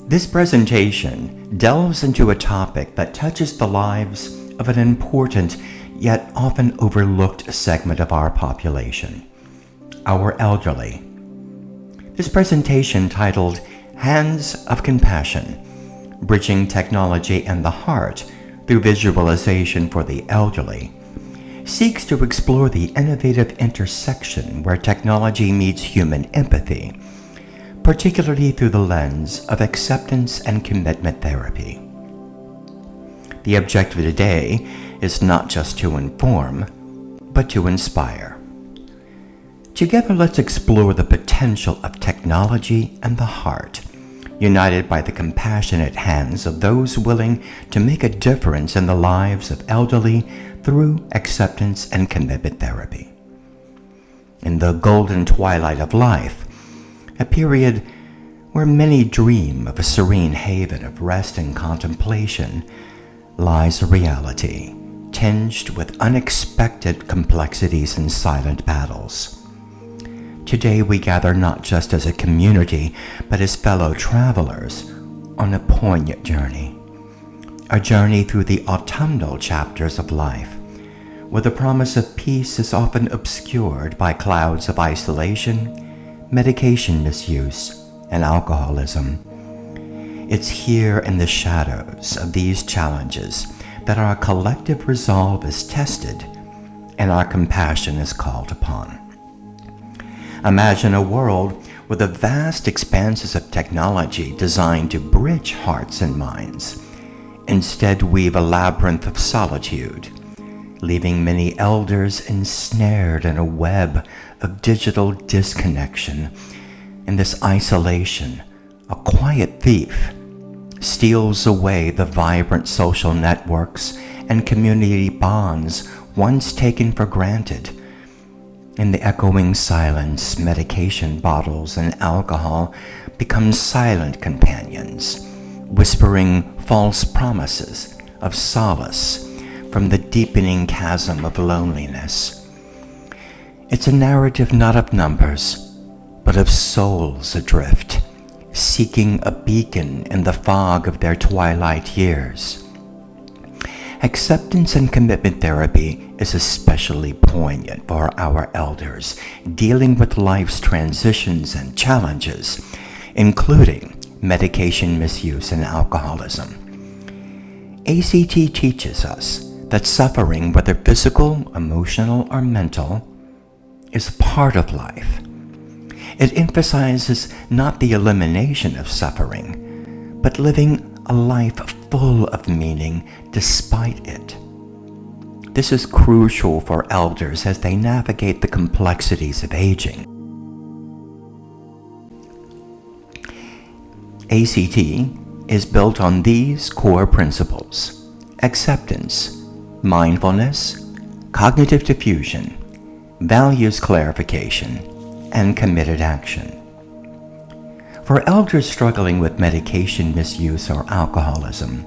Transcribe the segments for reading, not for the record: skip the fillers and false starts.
This presentation delves into a topic that touches the lives of an important yet often overlooked segment of our population, our elderly. This presentation, titled Hands of Compassion, Bridging Technology and the Heart Through Visualization for the Elderly, seeks to explore the innovative intersection where technology meets human empathy, particularly through the lens of acceptance and commitment therapy. The objective today is not just to inform, but to inspire. Together, let's explore the potential of technology and the heart, united by the compassionate hands of those willing to make a difference in the lives of elderly through acceptance and commitment therapy. In the golden twilight of life, a period where many dream of a serene haven of rest and contemplation, lies a reality tinged with unexpected complexities and silent battles. Today we gather not just as a community, but as fellow travelers on a poignant journey. A journey through the autumnal chapters of life, where the promise of peace is often obscured by clouds of isolation, medication misuse, and alcoholism. It's here in the shadows of these challenges that our collective resolve is tested and our compassion is called upon. Imagine a world where the vast expanses of technology designed to bridge hearts and minds instead weave a labyrinth of solitude, leaving many elders ensnared in a web of digital disconnection. In this isolation, a quiet thief steals away the vibrant social networks and community bonds once taken for granted. In the echoing silence, medication bottles and alcohol become silent companions, whispering false promises of solace from the deepening chasm of loneliness. It's a narrative not of numbers, but of souls adrift, seeking a beacon in the fog of their twilight years. Acceptance and commitment therapy is especially poignant for our elders dealing with life's transitions and challenges, including medication misuse and alcoholism. ACT teaches us that suffering, whether physical, emotional, or mental, is a part of life. It emphasizes not the elimination of suffering, but living a life full of meaning despite it. This is crucial for elders as they navigate the complexities of aging. ACT is built on these core principles: acceptance, mindfulness, cognitive diffusion, values clarification, and committed action. For elders struggling with medication misuse or alcoholism,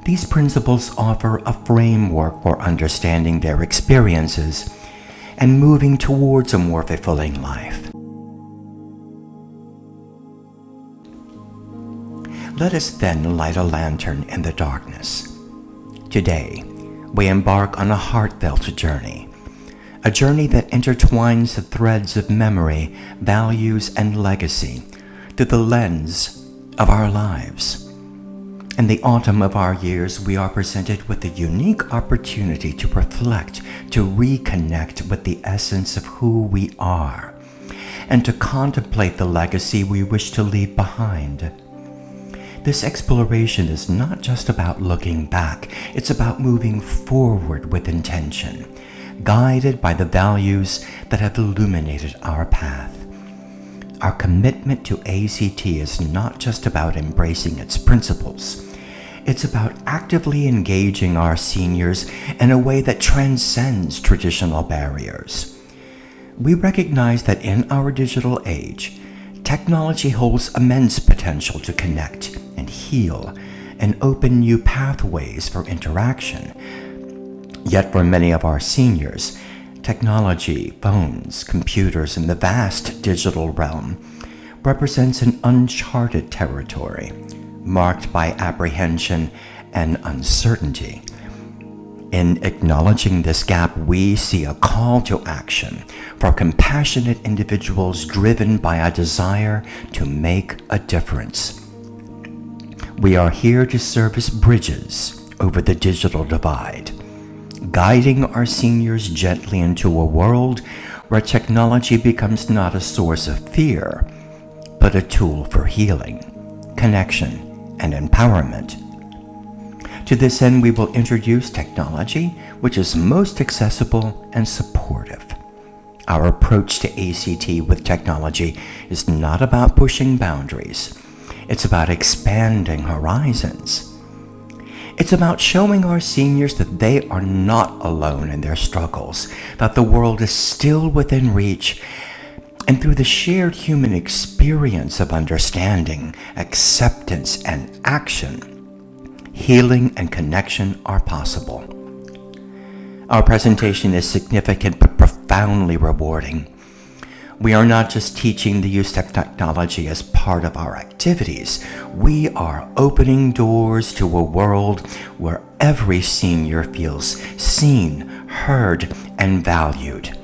these principles offer a framework for understanding their experiences and moving towards a more fulfilling life. Let us then light a lantern in the darkness. Today, we embark on a heartfelt journey, a journey that intertwines the threads of memory, values, and legacy through the lens of our lives. In the autumn of our years, we are presented with the unique opportunity to reflect, to reconnect with the essence of who we are, and to contemplate the legacy we wish to leave behind. This exploration is not just about looking back, it's about moving forward with intention, guided by the values that have illuminated our path. Our commitment to ACT is not just about embracing its principles. It's about actively engaging our seniors in a way that transcends traditional barriers. We recognize that in our digital age, technology holds immense potential to connect and heal and open new pathways for interaction. Yet for many of our seniors, technology, phones, computers, and the vast digital realm represents an uncharted territory, marked by apprehension and uncertainty. In acknowledging this gap, we see a call to action for compassionate individuals driven by a desire to make a difference. We are here to serve as bridges over the digital divide, guiding our seniors gently into a world where technology becomes not a source of fear, but a tool for healing, connection, and empowerment. To this end, we will introduce technology which is most accessible and supportive. Our approach to ACT with technology is not about pushing boundaries. It's about expanding horizons. It's about showing our seniors that they are not alone in their struggles, that the world is still within reach, and through the shared human experience of understanding, acceptance, and action, healing and connection are possible. Our presentation is significant but profoundly rewarding. We are not just teaching the use of technology as part of our activities. We are opening doors to a world where every senior feels seen, heard, and valued.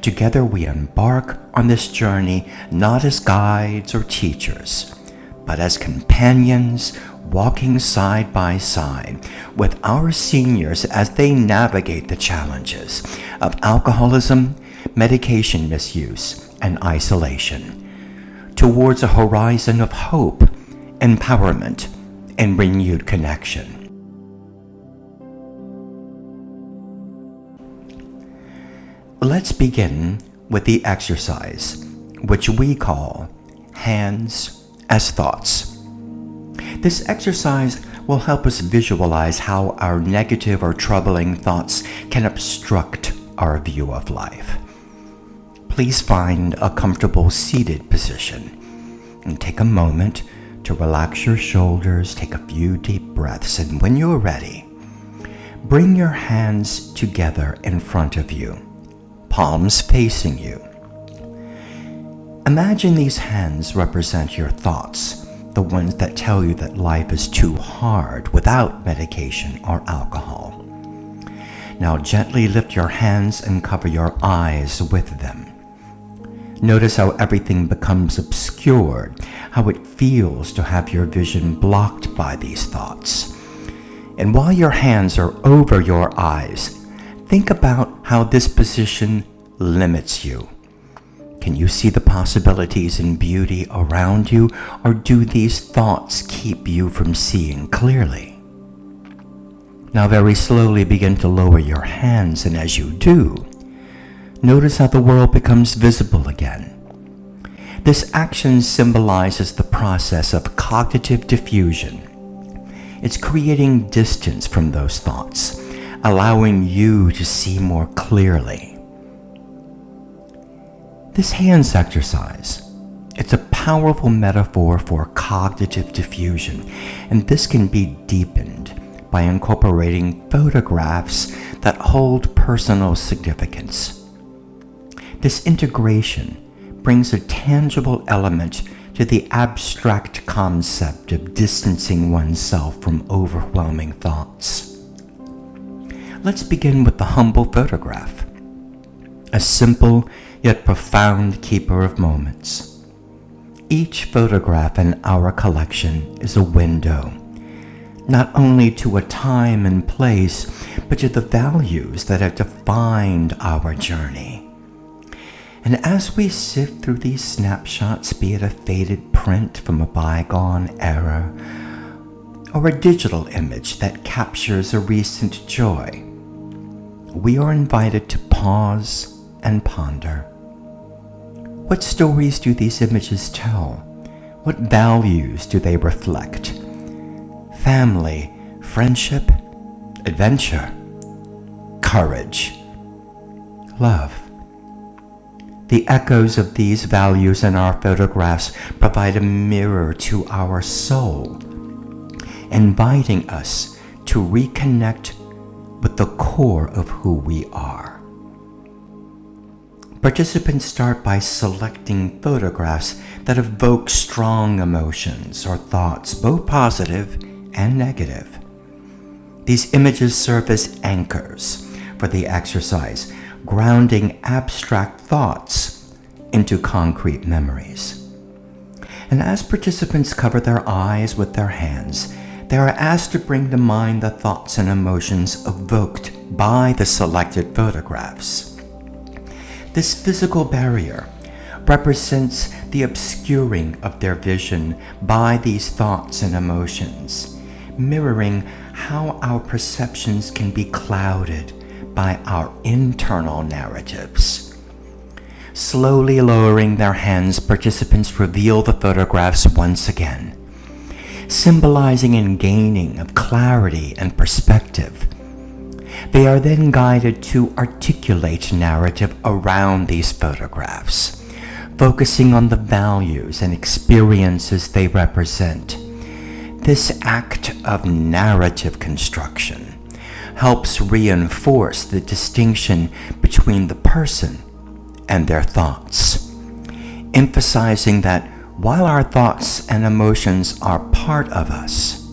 Together we embark on this journey not as guides or teachers, but as companions walking side by side with our seniors as they navigate the challenges of alcoholism, medication misuse, and isolation towards a horizon of hope, empowerment, and renewed connection. Let's begin with the exercise, which we call Hands as Thoughts. This exercise will help us visualize how our negative or troubling thoughts can obstruct our view of life. Please find a comfortable seated position and take a moment to relax your shoulders, take a few deep breaths, and when you're ready, bring your hands together in front of you, palms facing you. Imagine these hands represent your thoughts, the ones that tell you that life is too hard without medication or alcohol. Now gently lift your hands and cover your eyes with them. Notice how everything becomes obscured, how it feels to have your vision blocked by these thoughts. And while your hands are over your eyes, think about how this position limits you. Can you see the possibilities and beauty around you, or do these thoughts keep you from seeing clearly? Now very slowly begin to lower your hands, and as you do, notice how the world becomes visible again. This action symbolizes the process of cognitive diffusion. It's creating distance from those thoughts, allowing you to see more clearly. This hands exercise, it's a powerful metaphor for cognitive diffusion, and this can be deepened by incorporating photographs that hold personal significance. This integration brings a tangible element to the abstract concept of distancing oneself from overwhelming thoughts. Let's begin with the humble photograph, a simple yet profound keeper of moments. Each photograph in our collection is a window, not only to a time and place, but to the values that have defined our journey. And as we sift through these snapshots, be it a faded print from a bygone era, or a digital image that captures a recent joy, we are invited to pause and ponder. What stories do these images tell? What values do they reflect? Family, friendship, adventure, courage, love. The echoes of these values in our photographs provide a mirror to our soul, inviting us to reconnect with the core of who we are. Participants start by selecting photographs that evoke strong emotions or thoughts, both positive and negative. These images serve as anchors for the exercise, grounding abstract thoughts into concrete memories. And as participants cover their eyes with their hands, they are asked to bring to mind the thoughts and emotions evoked by the selected photographs. This physical barrier represents the obscuring of their vision by these thoughts and emotions, mirroring how our perceptions can be clouded by our internal narratives. Slowly lowering their hands, participants reveal the photographs once again, symbolizing a gaining of clarity and perspective. They are then guided to articulate narrative around these photographs, focusing on the values and experiences they represent. This act of narrative construction helps reinforce the distinction between the person and their thoughts, emphasizing that while our thoughts and emotions are part of us,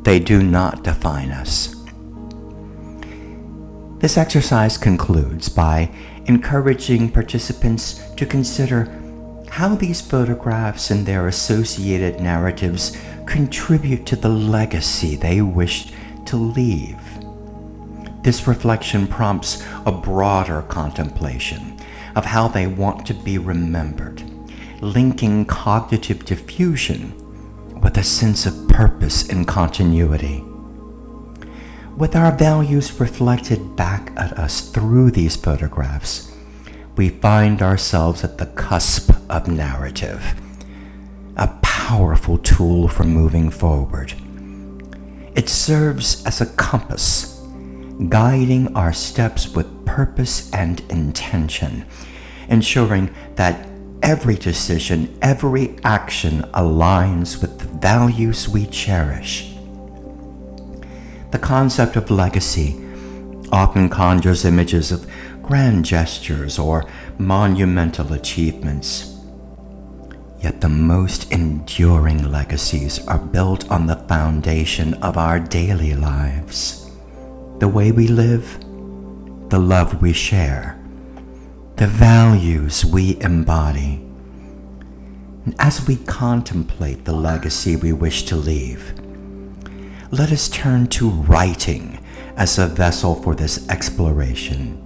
they do not define us. This exercise concludes by encouraging participants to consider how these photographs and their associated narratives contribute to the legacy they wish to leave. This reflection prompts a broader contemplation of how they want to be remembered, linking cognitive diffusion with a sense of purpose and continuity. With our values reflected back at us through these photographs, we find ourselves at the cusp of narrative, a powerful tool for moving forward. It serves as a compass, guiding our steps with purpose and intention, ensuring that every decision, every action aligns with the values we cherish. The concept of legacy often conjures images of grand gestures or monumental achievements. Yet the most enduring legacies are built on the foundation of our daily lives. The way we live, the love we share, the values we embody. And as we contemplate the legacy we wish to leave, let us turn to writing as a vessel for this exploration.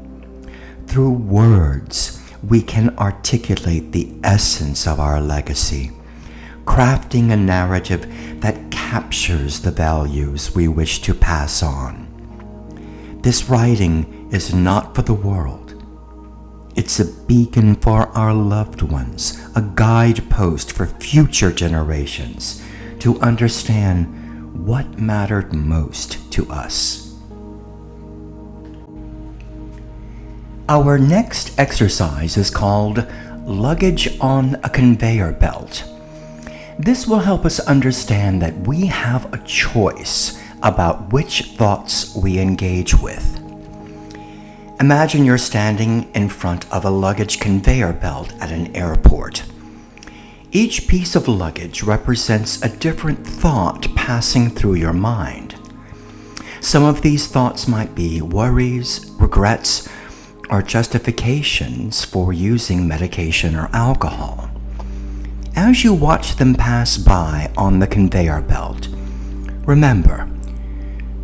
Through words, we can articulate the essence of our legacy, crafting a narrative that captures the values we wish to pass on. This writing is not for the world. It's a beacon for our loved ones, a guidepost for future generations to understand what mattered most to us. Our next exercise is called Luggage on a Conveyor Belt. This will help us understand that we have a choice about which thoughts we engage with. Imagine you're standing in front of a luggage conveyor belt at an airport. Each piece of luggage represents a different thought passing through your mind. Some of these thoughts might be worries, regrets, or justifications for using medication or alcohol. As you watch them pass by on the conveyor belt, remember,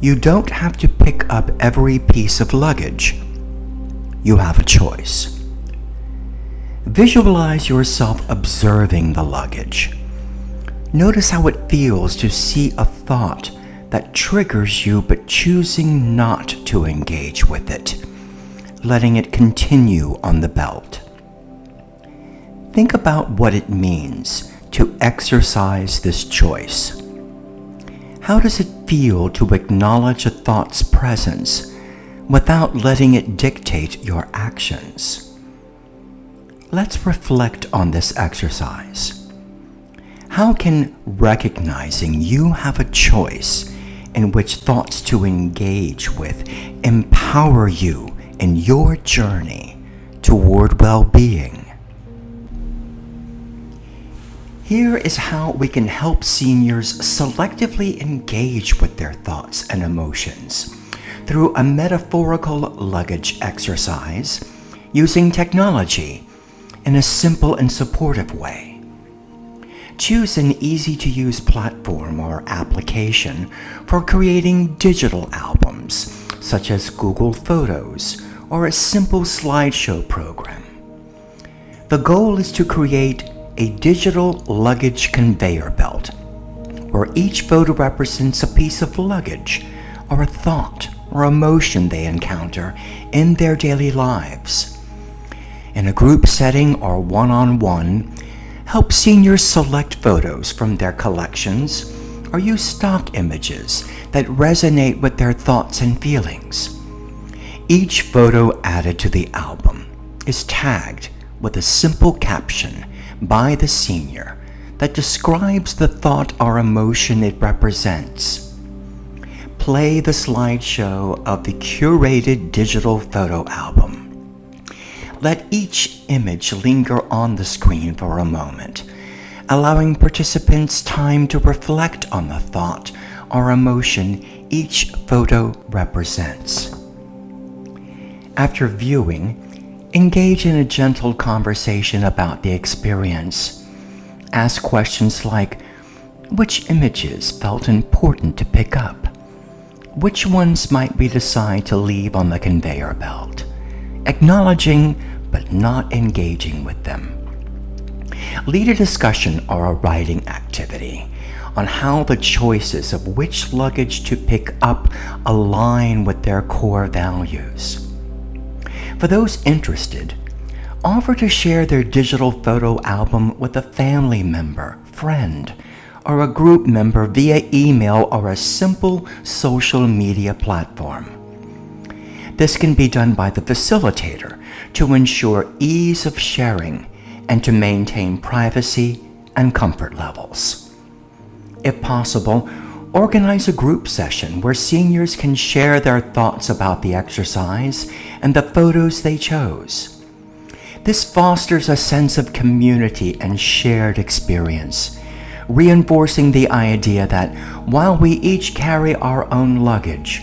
you don't have to pick up every piece of luggage. You have a choice. Visualize yourself observing the luggage. Notice how it feels to see a thought that triggers you but choosing not to engage with it, letting it continue on the belt. Think about what it means to exercise this choice. How does it feel to acknowledge a thought's presence without letting it dictate your actions? Let's reflect on this exercise. How can recognizing you have a choice in which thoughts to engage with empower you in your journey to toward well-being. Here is how we can help seniors selectively engage with their thoughts and emotions through a metaphorical luggage exercise using technology in a simple and supportive way. Choose an easy-to-use platform or application for creating digital albums, such as Google Photos or a simple slideshow program. The goal is to create a digital luggage conveyor belt, where each photo represents a piece of luggage or a thought or emotion they encounter in their daily lives. In a group setting or one-on-one, help seniors select photos from their collections or use stock images that resonate with their thoughts and feelings. Each photo added to the album is tagged with a simple caption by the senior that describes the thought or emotion it represents. Play the slideshow of the curated digital photo album. Let each image linger on the screen for a moment, allowing participants time to reflect on the thought or emotion each photo represents. After viewing, engage in a gentle conversation about the experience. Ask questions like, which images felt important to pick up? Which ones might we decide to leave on the conveyor belt? Acknowledging but not engaging with them. Lead a discussion or a writing activity on how the choices of which luggage to pick up align with their core values. For those interested, offer to share their digital photo album with a family member, friend, or a group member via email or a simple social media platform. This can be done by the facilitator to ensure ease of sharing and to maintain privacy and comfort levels. If possible, organize a group session where seniors can share their thoughts about the exercise and the photos they chose. This fosters a sense of community and shared experience, reinforcing the idea that while we each carry our own luggage,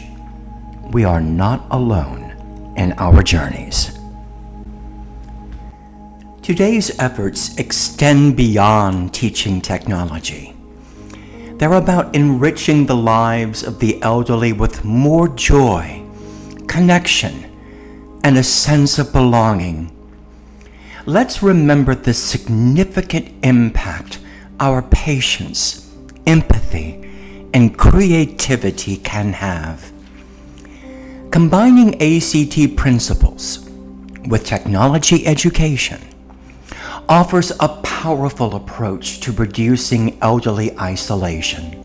we are not alone in our journeys. Today's efforts extend beyond teaching technology. They're about enriching the lives of the elderly with more joy, connection, and a sense of belonging. Let's remember the significant impact our patience, empathy, and creativity can have. Combining ACT principles with technology education offers a powerful approach to reducing elderly isolation.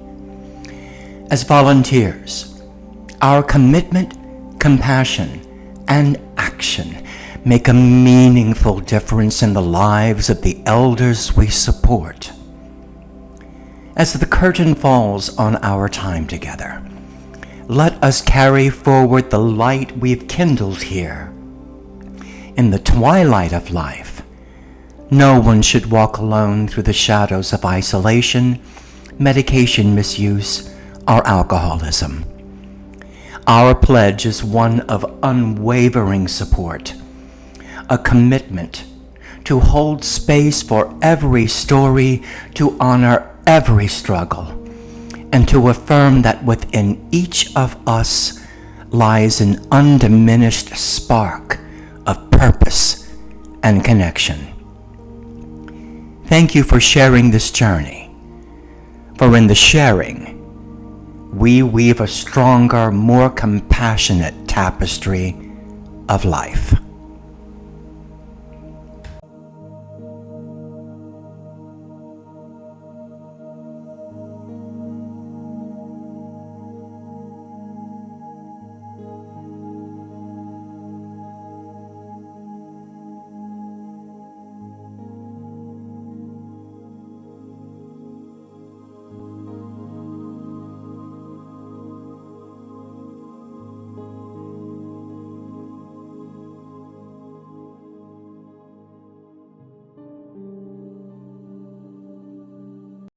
As volunteers, our commitment, compassion, and action make a meaningful difference in the lives of the elders we support. As the curtain falls on our time together, let us carry forward the light we've kindled here. In the twilight of life, no one should walk alone through the shadows of isolation, medication misuse, or alcoholism. Our pledge is one of unwavering support, a commitment to hold space for every story, to honor every struggle, and to affirm that within each of us lies an undiminished spark of purpose and connection. Thank you for sharing this journey, for in the sharing, we weave a stronger, more compassionate tapestry of life.